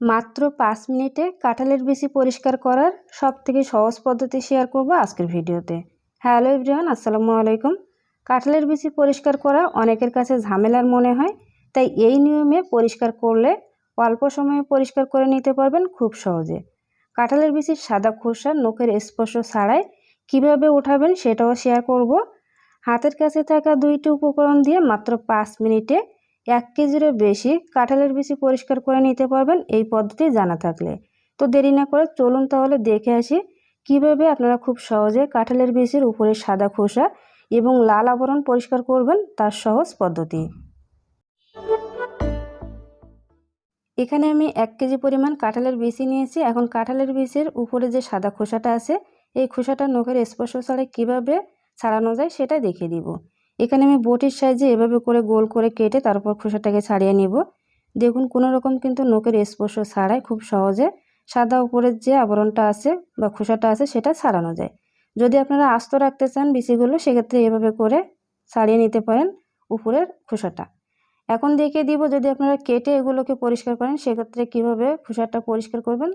মাত্র 5 মিনিটে কাঁঠালের বিচি পরিষ্কার করার সবথেকে সহজ পদ্ধতি শেয়ার করব আজকের ভিডিওতে। হ্যালো এভরিওয়ান, আসসালামু আলাইকুম। কাঁঠালের বিচি পরিষ্কার করা অনেকের কাছে ঝামেলার মনে হয়, তাই এই নিয়মে পরিষ্কার করলে অল্প সময়ে পরিষ্কার করে নিতে পারবেন খুব সহজে। কাঁঠালের বিচির সাদা খোসা নখের স্পর্শ ছাড়াই কিভাবে উঠাবেন সেটাও শেয়ার করব। হাতের কাছে থাকা 2টি উপকরণ দিয়ে মাত্র 5 মিনিটে 1 কেজিরও বেশি কাঁঠালের বিচি পরিষ্কার করে নিতে পারবেন এই পদ্ধতি জানা থাকলে। তো দেরি না করে চলুন তাহলে দেখে আসি কিভাবে আপনারা খুব সহজে কাঁঠালের বিচির উপরে সাদা খোসা এবং লাল আবরণ পরিষ্কার করবেন তার সহজ পদ্ধতি। এখানে আমি 1 কেজি পরিমাণ কাঁঠালের বিচি নিয়েছি। এখন কাঁঠালের বিচির উপরে যে সাদা খোসাটা আছে এই খোসাটা নখের স্পর্শ ছাড়াই কীভাবে ছাড়ানো যায় সেটা দেখিয়ে দিব। এখানে আমি বটির সাহায্যে এভাবে করে গোল করে কেটে তারপর খোসাটাকে ছাড়িয়ে নিব। দেখুন কোনো রকম কিন্তু নখের স্পর্শ ছাড়াই খুব সহজে সাদা উপরের যে আবরণটা আছে বা খোসাটা আছে সেটা ছাড়ানো যায়। যদি আপনারা আস্ত রাখতে চান বিচিগুলো সেক্ষেত্রে এভাবে করে ছাড়িয়ে নিতে পারেন উপরের খোসাটা। এখন দেখিয়ে দিব যদি আপনারা কেটে এগুলোকে পরিষ্কার করেন সেক্ষেত্রে কীভাবে খোসাটা পরিষ্কার করবেন।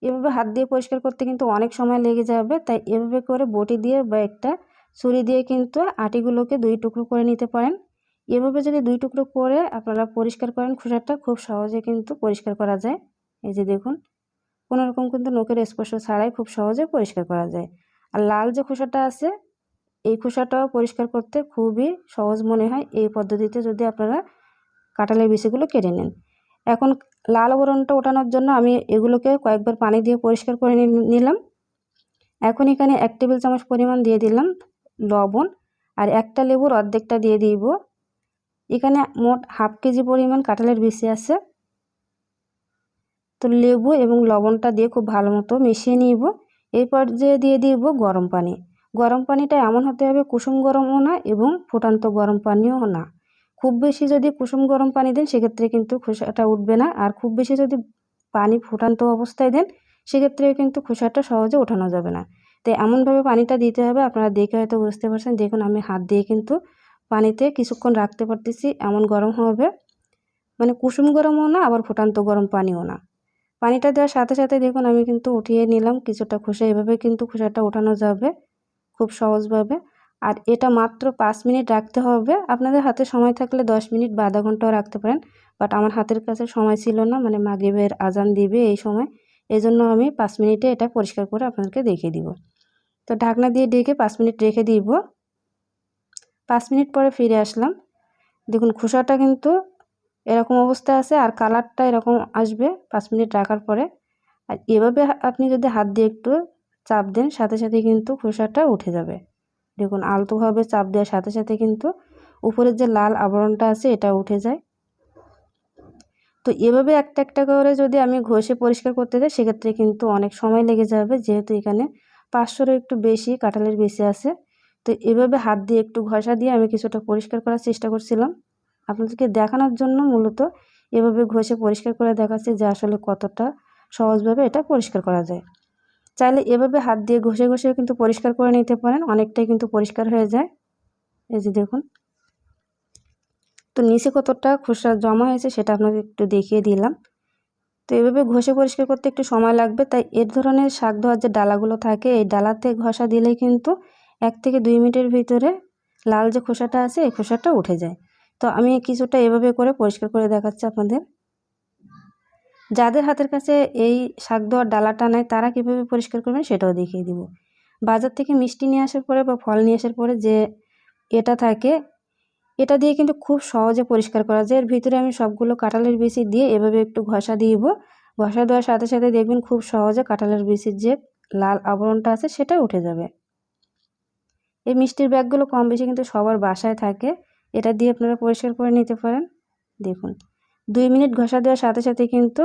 এভাবে হাত দিয়ে পরিষ্কার করতে কিন্তু অনেক সময় লেগে যাবে, তাই এভাবে করে বটি দিয়ে বা একটা ছুরি দিয়ে কিন্তু আটিগুলোকে 2 টুকরো করে নিতে পারেন। এভাবে যদি 2 টুকরো করে আপনারা পরিষ্কার করেন খোসাটা খুব সহজে কিন্তু পরিষ্কার করা যায়। এই যে দেখুন কোনো রকম কিন্তু নখের স্পর্শ ছাড়াই খুব সহজে পরিষ্কার করা যায়। আর লাল যে খোসাটা আছে এই খোসাটাও পরিষ্কার করতে খুবই সহজ মনে হয় এই পদ্ধতিতে যদি আপনারা কাঁঠালের বিচিগুলো কেটে নেন। এখন লাল আবরণটা ওঠানোর জন্য আমি এগুলোকে কয়েকবার পানি দিয়ে পরিষ্কার করে নিলাম। এখন এখানে 1 টেবিল চামচ পরিমাণ দিয়ে দিলাম লবণ আর একটা লেবুর অর্ধেকটা দিয়ে দিব। এখানে মোট 1/2 কেজি পরিমাণ কাঁঠালের বিচি আছে। তো লেবু এবং লবণটা দিয়ে খুব ভালো মতো মিশিয়ে নিব। এই পর্যায়ে দিয়ে দিব গরম পানি। গরম পানিটা এমন হতে হবে কুসুম গরমও না এবং ফুটান্ত গরম পানিও না। খুব বেশি যদি কুসুম গরম পানি দেন সেক্ষেত্রে কিন্তু খোসাটা উঠবে না, আর খুব বেশি যদি পানি ফুটান্ত অবস্থায় দেন সেক্ষেত্রে কিন্তু খোসাটা সহজে ওঠানো যাবে না। তাই এমনভাবে পানিটা দিতে হবে, আপনারা দেখে হয়তো বুঝতে পারছেন। দেখুন আমি হাত দিয়ে কিন্তু পানিতে কিছুক্ষণ রাখতে পারতেছি, এমন গরম হবে, মানে কুসুম গরমও না আবার ফুটান্ত গরম পানিও না। পানিটা দেওয়ার সাথে সাথে দেখুন আমি কিন্তু উঠিয়ে নিলাম কিছুটা খোসা। এভাবে কিন্তু খোসাটা ওঠানো যাবে খুব সহজভাবে। আর এটা মাত্র 5 মিনিট রাখতে হবে। আপনাদের হাতে সময় থাকলে 10 মিনিট বা আধা ঘন্টাও রাখতে পারেন, বাট আমার হাতের কাছে সময় ছিল না, মানে মাগরিবের আজান দিবে এই সময়, এজন্য আমি 5 মিনিটে এটা পরিষ্কার করে আপনাদেরকে দেখিয়ে দিব। তো ঢাকনা দিয়ে ঢেকে 5 মিনিট রেখে দিব। 5 মিনিট পরে ফিরে আসলাম। দেখুন খোসাটা কিন্তু এরকম অবস্থা আছে আর কালারটা এরকম আসবে 5 মিনিট রাখার পরে। আর এভাবে আপনি যদি হাত দিয়ে একটু চাপ দেন সাথে সাথে কিন্তু খোসাটা উঠে যাবে। দেখুন আলতোভাবে চাপ দেওয়ার সাথে সাথে কিন্তু উপরের যে লাল আবরণটা আছে এটা উঠে যায়। তো এভাবে একটা একটা করে যদি আমি ঘষে পরিষ্কার করতে যাই সেক্ষেত্রে কিন্তু অনেক সময় লেগে যাবে, যেহেতু এখানে 500-এরও একটু বেশি কাঁঠালের বিচি আছে। তো এভাবে হাত দিয়ে একটু ঘষা দিয়ে আমি কিছুটা পরিষ্কার করার চেষ্টা করছিলাম আপনাদেরকে দেখানোর জন্য। মূলত এভাবে ঘষে পরিষ্কার করে দেখাচ্ছি যে আসলে কতটা সহজভাবে এটা পরিষ্কার করা যায়। চাইলে এভাবে হাত দিয়ে ঘষে ঘষেও কিন্তু পরিষ্কার করে নিতে পারেন, অনেকটাই কিন্তু পরিষ্কার হয়ে যায়। এই যে দেখুন তো নিচে কতটা খোসা জমা হয়েছে সেটা আপনাদের একটু দেখিয়ে দিলাম। তো এভাবে ঘষে পরিষ্কার করতে একটু সময় লাগবে, তাই এর ধরনের শাক ধোয়ার যে ডালাগুলো থাকে এই ডালাতে ঘষা দিলেই কিন্তু 1 থেকে 2 মিনিটের ভিতরে লাল যে খোসাটা আছে এই খোসাটা উঠে যায়। তো আমি কিছুটা এভাবে করে পরিষ্কার করে দেখাচ্ছি আপনাদের। যাদের হাতের কাছে এই শাক ধোয়ার ডালাটা নাই তারা কীভাবে পরিষ্কার করবেন সেটাও দেখিয়ে দিব। বাজার থেকে মিষ্টি নিয়ে আসার পরে বা ফল নিয়ে আসার পরে যে এটা থাকে এটা দিয়ে কিন্তু খুব সহজে পরিষ্কার করা যায়। এর ভিতরে আমি সবগুলো কাঁঠালের বিচি দিয়ে এভাবে একটু ঘষা দিব। ঘষা দেওয়ার সাথে সাথে দেখবেন খুব সহজে কাঁঠালের বিচির যে লাল আবরণটা আছে সেটা উঠে যাবে। এই মিষ্টির ব্যাগগুলো কম বেশি কিন্তু সবার বাসায় থাকে, এটা দিয়ে আপনারা পরিষ্কার করে নিতে পারেন। দেখুন 2 মিনিট ঘষা দেওয়ার সাথে সাথে কিন্তু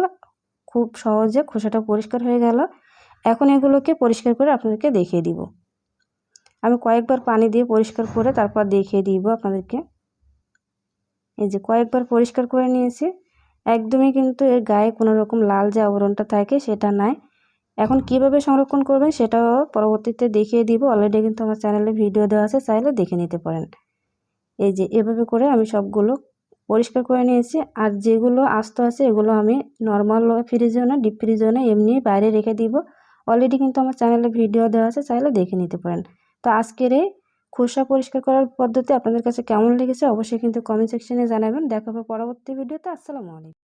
খুব সহজে খোসাটা পরিষ্কার হয়ে গেল। এখন এগুলোকে পরিষ্কার করে আপনাদেরকে দেখিয়ে দিব। আমি কয়েকবার পানি দিয়ে পরিষ্কার করে তারপর দেখিয়ে দিব আপনাদেরকে। এই যে কয়েকবার পরিষ্কার করে নিয়েছি, একদমই কিন্তু এর গায়ে কোনো রকম লাল যে আবরণটা থাকে সেটা নাই। এখন কিভাবে সংরক্ষণ করবেন সেটাও পরবর্তীতে দেখিয়ে দিব। অলরেডি কিন্তু আমার চ্যানেলে ভিডিও দেওয়া আছে, চাইলে দেখে নিতে পারেন। এই যে এভাবে করে আমি সবগুলো পরিষ্কার করে নিয়েছি। আর যেগুলো আস্ত আছে এগুলো আমি নর্মাল ফ্রিজেও না, ডিপ ফ্রিজেও না, এমনি বাইরে রেখে দিব। অলরেডি কিন্তু আমার চ্যানেলে ভিডিও দেওয়া আছে, চাইলে দেখে নিতে পারেন। তো আজকের এই খোসা পরিষ্কার করার পদ্ধতি আপনাদের কাছে কেমন লেগেছে অবশ্যই কিন্তু কমেন্ট সেকশনে জানাবেন। দেখা হবে পরবর্তী ভিডিওতে। আসসালামু আলাইকুম।